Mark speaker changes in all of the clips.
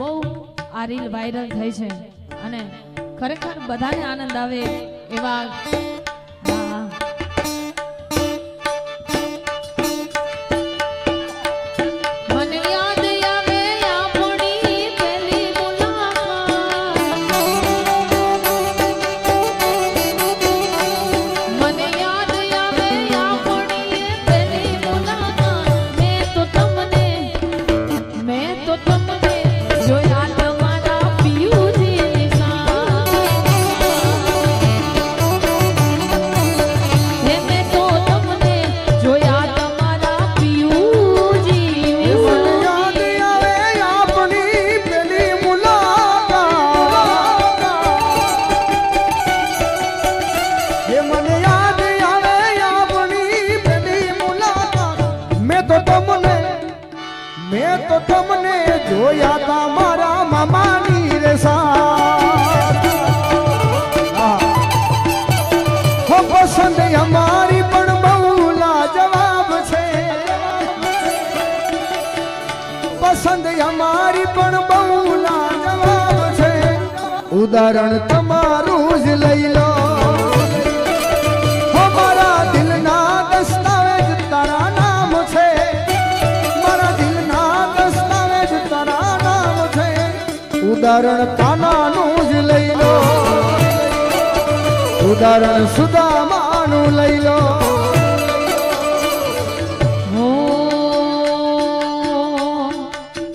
Speaker 1: બહુ આ reel viral થઈ છે અને ખરેખર બધાને આનંદ આવે એવા
Speaker 2: उदाहरण तमारू ज लई लो हमारा दिल ना दस्तावेज तारा नाम छे मारा दिल ना दस्तावेज तारा नाम छे उदाहरण काना नु ज लई लो उदाहरण सुदामा नु लई लो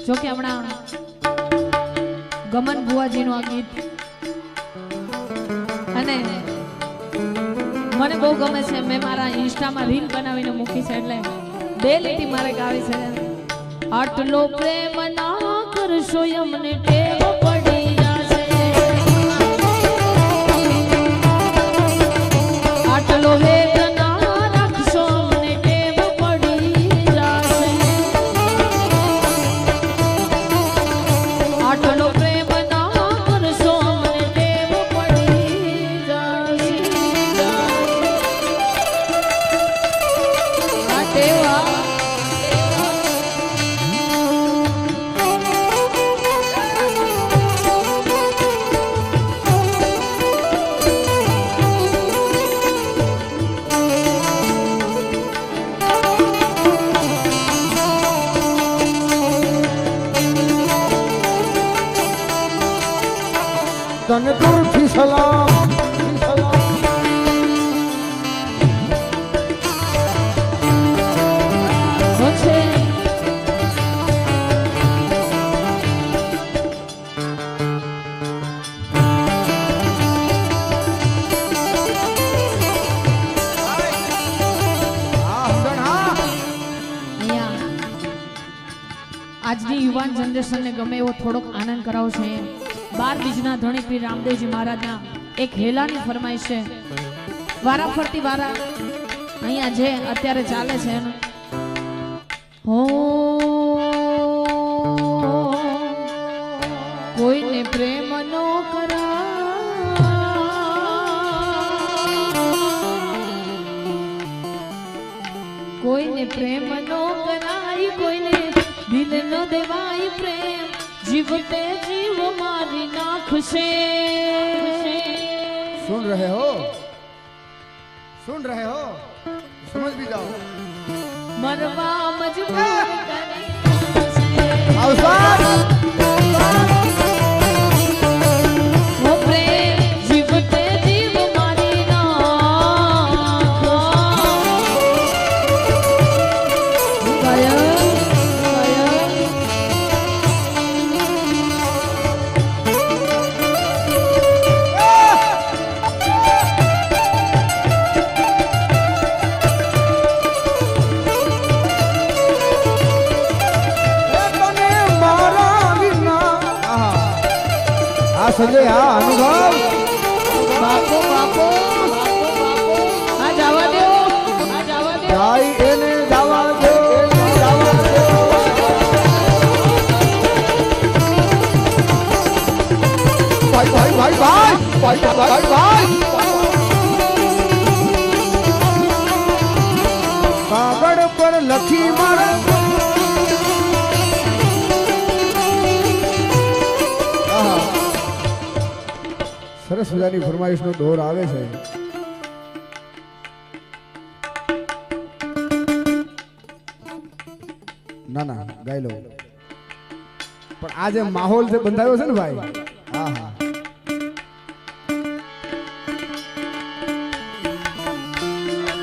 Speaker 1: जो कि हमणा गमन बुआजी नु आ गीत અને મને બહુ ગમે છે મેં મારા ઇન્સ્ટામાં રીલ બનાવીને મૂકી છે એટલે બે લીટી મારે ગાવી છે આટલો પ્રેમ ના કરશો અમને ટેવ પડી જાશે આટલો વેગ ના રાખશો અમને ટેવ પડી જાશે આટલો પ્રેમ ના કરશો અમને ટેવ
Speaker 2: तन दूरથી સલામ
Speaker 1: આજની યુવાન જનરેશનને ગમે એવો થોડોક આનંદ કરાવો છે 12 બીજના ધણી પીર રામદેવજી મહારાજના એક હેલાની ફરમાઈશ છે વારા ફરતી વારા અહીંયા જે અત્યારે ચાલે છે હો કોઈને પ્રેમ નો કરા કોઈને પ્રેમ નો કરાય કોઈને દિલ નો દેવાય પ્રેમ जीवते जीव मारी नाखुशे
Speaker 2: सुन रहे हो समझ भी जाओ
Speaker 1: मरवा मजबूर करे वो प्रेम जीवते जीव मारी नाखुशे
Speaker 2: संजय हाँ अनुभव
Speaker 1: बापू बापू हाँ जावा दो
Speaker 2: भाई एने जावा दो भाई भाई भाई भाई भाई भाई भाई कागड़ पर लखी मार સરસ મજાની ફરમાઈશનો દોર આવે છે. ના ના ગાઈ લો, પણ આ જે માહોલ જે બંધાયો છે ને ભાઈ, હા હા,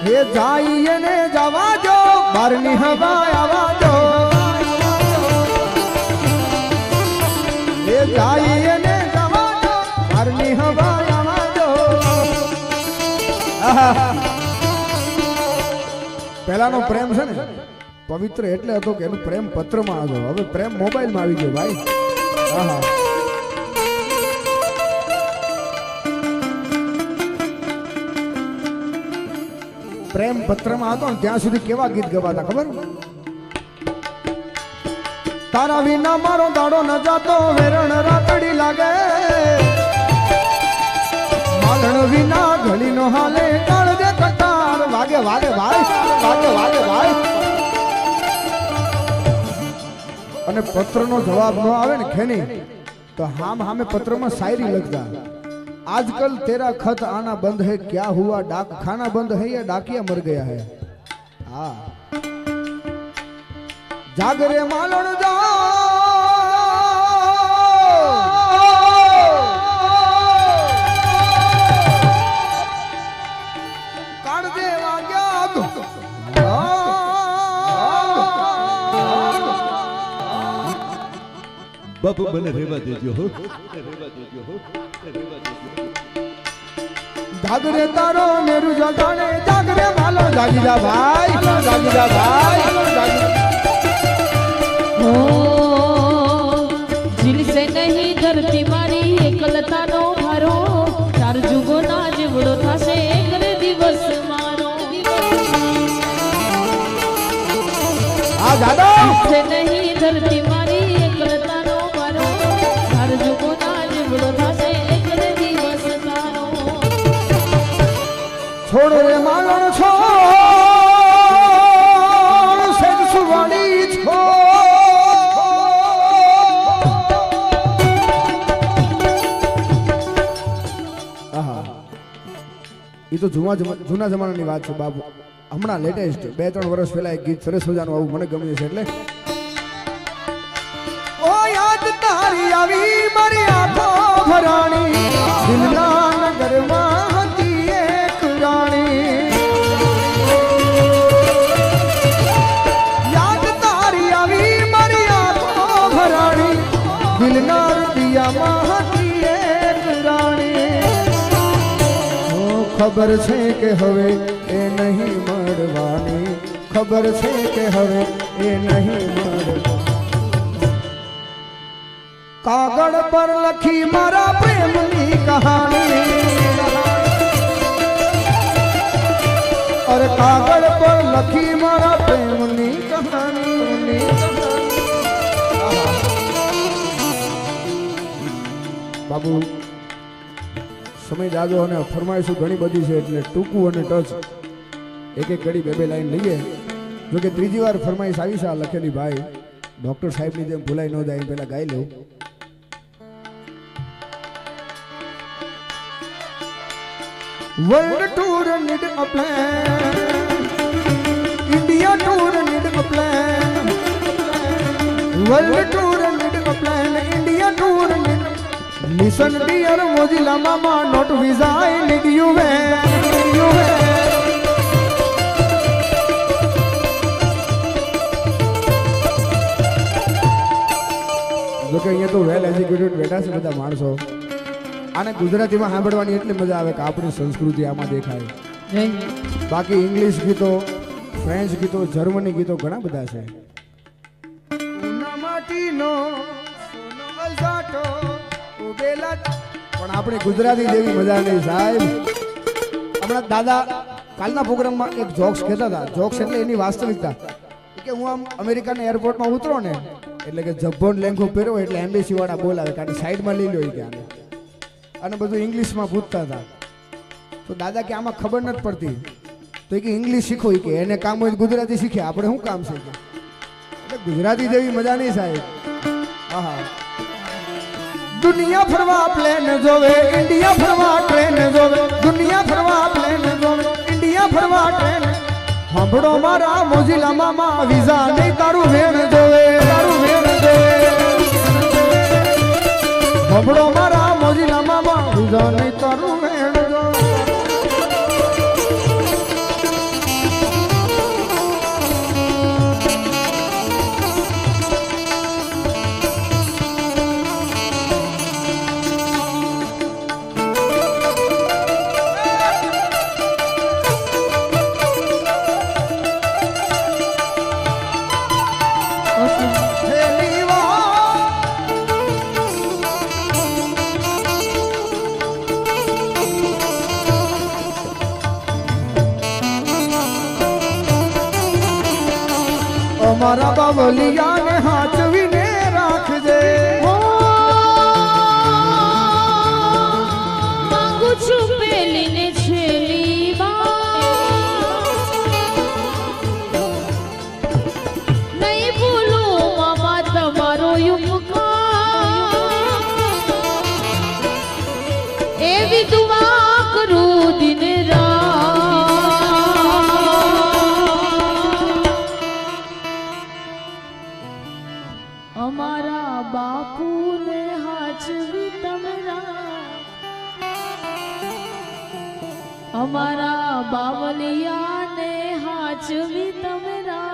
Speaker 2: હે જાઈએ ને જવા જો, બારની હવા આવા જો, હે જાઈએ ને જવા જો, બારની હવા આવા જો. પહેલાનો પ્રેમ છે ને પવિત્ર એટલે હતો કે એનું પ્રેમ પત્રમાં હતો. હવે પ્રેમ મોબાઈલમાં આવી ગયો ભાઈ. હા પ્રેમ પત્રમાં હતો ને ત્યાં સુધી કેવા ગીત ગવાતા ખબર? તારા વિના મારો દાડો ન જાતો, વેરણ રાતડી લાગે, માલણ વિના ઘડી નો હાલે, કાળજે કટાર વાગે વાગે ભાઈ, વાગે વાગે ભાઈ. અને પત્રનો જવાબ ન આવે ને ખેની તો હામે પત્રમાં શાયરી લખતા. आजकल तेरा खत आना बंद है, क्या हुआ डाक खाना बंद है या डाकिया मर गया है. हाँ जागरे मालण जाओ, काट देवा क्या
Speaker 3: बापू મને રેવા દેજો હો.
Speaker 2: जागरे तारो मेरू जगाने, जागरे मालो जागी जा भाई, जागी जा भाई, जागी.
Speaker 1: हो झील से नहीं धरती मारी एकलता नो भारो, चार जुगो ना जीवड़ो थासे एक दिवस मारो.
Speaker 2: आ जादो
Speaker 1: से नहीं धरती मारी एकलता नो भारो, चार जुगो ना जीवड़ो थासे एक दिवस मारो.
Speaker 2: छोड़ रे मालण छोड़, सेज सुवाड़ी छोड़. એ તો જૂના જમાનાની વાત છે બાબુ. હમણાં લેટેસ્ટ 2-3 વર્ષ પહેલા એક ગીત સરસ મજાનું આવું મને ગમ્યું છે. એટલે ઓ યાદ તારી આવી મારી આંખો ભરાણી, દિલના નગરમાં હતી એક રાણી. યાદ તારી આવી મારી આંખો ભરાણી, દિલના દિયામાં હતી એક રાણી. ખબર છે કે હવે એ નહીં મળવાની, ખબર છે કે હવે એ નહીં મળવાની. કાગળ પર લખી મારા પ્રેમની કહાની, અરે કાગળ પર લખી મારા પ્રેમની કહાની. બાબુ સમય જાજો અને ફરમાઈશું ઘણી બધી છે, એટલે ટૂંકું અને ટચ એક ઘડી 2-2 લાઈન લઈએ. જોકે ત્રીજી વાર ફરમાઈશ આવી છે આ લખેલી ભાઈ. ડોક્ટર સાહેબની જેમ ભૂલાઈ ન જાય પહેલા ગાઈ લઉં. World tour need a plan, India tour need a plan, world tour need a plan, India tour need. Listen dear Mozilla mama, not visa, I need you man, you man. જોકે અહીંયા તો વેલ એજ્યુકેટેડ બેઠા છે બધા માણસો. આને ગુજરાતીમાં સાંભળવાની એટલી મજા આવે કે આપણી સંસ્કૃતિ આમાં દેખાય. બાકી ઇંગ્લિશ ગીતો, ફ્રેન્ચ ગીતો, જર્મની ગીતો ઘણા બધા છે. પણ આપણી ગુજરાતી જેવી મજા નહીં સાહેબ. હમણાં દાદા કાલના પ્રોગ્રામમાં એક જોક્સ કહેતા હતા. જોક્સ એટલે એની વાસ્તવિકતા કે હું આમ અમેરિકાના એરપોર્ટમાં ઉતરો ને એટલે કે જબ્બોન લેંઘો પહેર્યો એટલે એમ્બેસી વાળા બોલાવે કારણ સાઈડમાં લઈ લો કે આને, અને બધું ઇંગ્લિશમાં પૂછતા હતા. તો દાદા કે આમાં ખબર નથી પડતી, તો કે ઇંગ્લિશ શીખો કે એને કામ હોય ગુજરાતી શીખે, આપણે શું કામ છે એટલે ગુજરાતી જેવી મજા નહીં સાહેબ. હા દુનિયા ફરવા પ્લેન જોવે, ઇન્ડિયા ફરવા ટ્રેન જોવે, દુનિયા ફરવા પ્લેન જોવે, ઇન્ડિયા ફરવા ટ્રેન. સાંભળો મારા મોજીલા મામા, વિઝા નહીં તારું વેણ જોવે, તારું વેણ જોવે. સાંભળો મારા મોજીલા મામા, વિઝા નહીં તારું વેણ જોવે. અમારા બાવલિયાને હાચવીને રાખજે.
Speaker 1: માંગુ છું પેલી ને છેલ્લી નહીં ભૂલું મામા તમારો ઉપકાર. એવી દુઆ કરું દિન અમારા બાપુને હાચવી તમરા, અમારા બાવલિયાને હાચવી તમરા.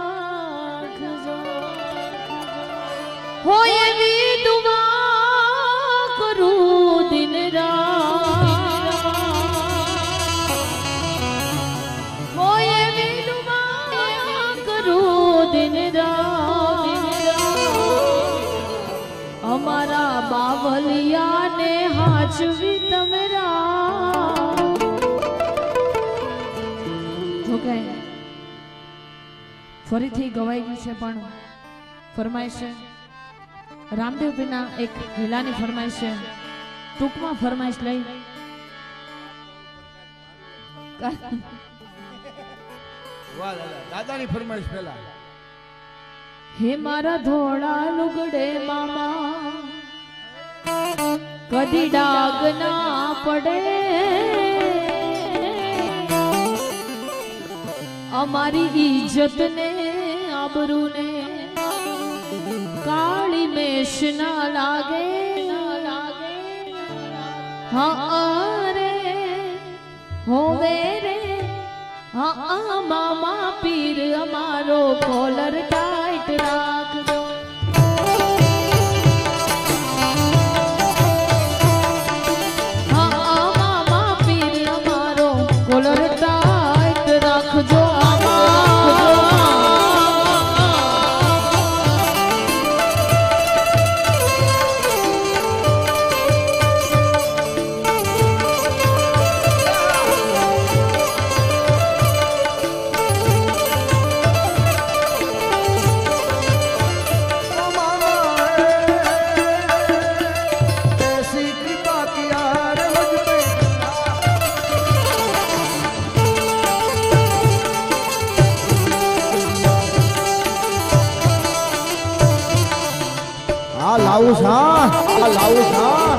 Speaker 1: હોય એવી દુઆ કરું દિન રાત, હોય એવી દુઆ કરું દિન રાત. અમારા બાવલિયાને હાચવી તમરા. જોકે ફરીથી ગવાઈ ગયું છે, પણ ફરમાઈશ છે રામદેવ પીના એક હીલાની ફરમાઈશ છે. ટૂંકમાં ફરમાઈશ લઈ
Speaker 2: દાદાની ફરમાઈશ પહેલા.
Speaker 1: હે મારા ધોળા લુગડે મામા, કદી ડાગ ના પડે. અમારી ઇજ્જત ને આબરૂ ને કાળી મેષ ના લાગે. હા રે હોવે રે, હા મામા પીર અમારો કોલર ટાઈટ રાખજો. હા મામા પીર અમારો કોલર ટાઈટ રાખજો.
Speaker 2: લાવું છા, લાવું છા.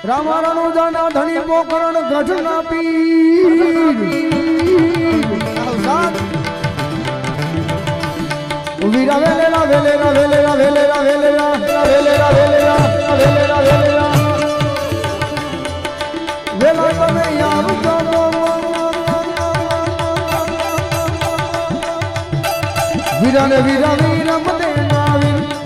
Speaker 2: રામારાનો જાના ધણી પોકરણ ગઢ ના પીર. વીરા વેલેરા વેલેરા વેલેરા વેલેરા વેલેરા વેલેરા વેલેરા વેલેરા વેલેરા વેલા તમે યાર જાનો. વીરા ને વીરા વીરા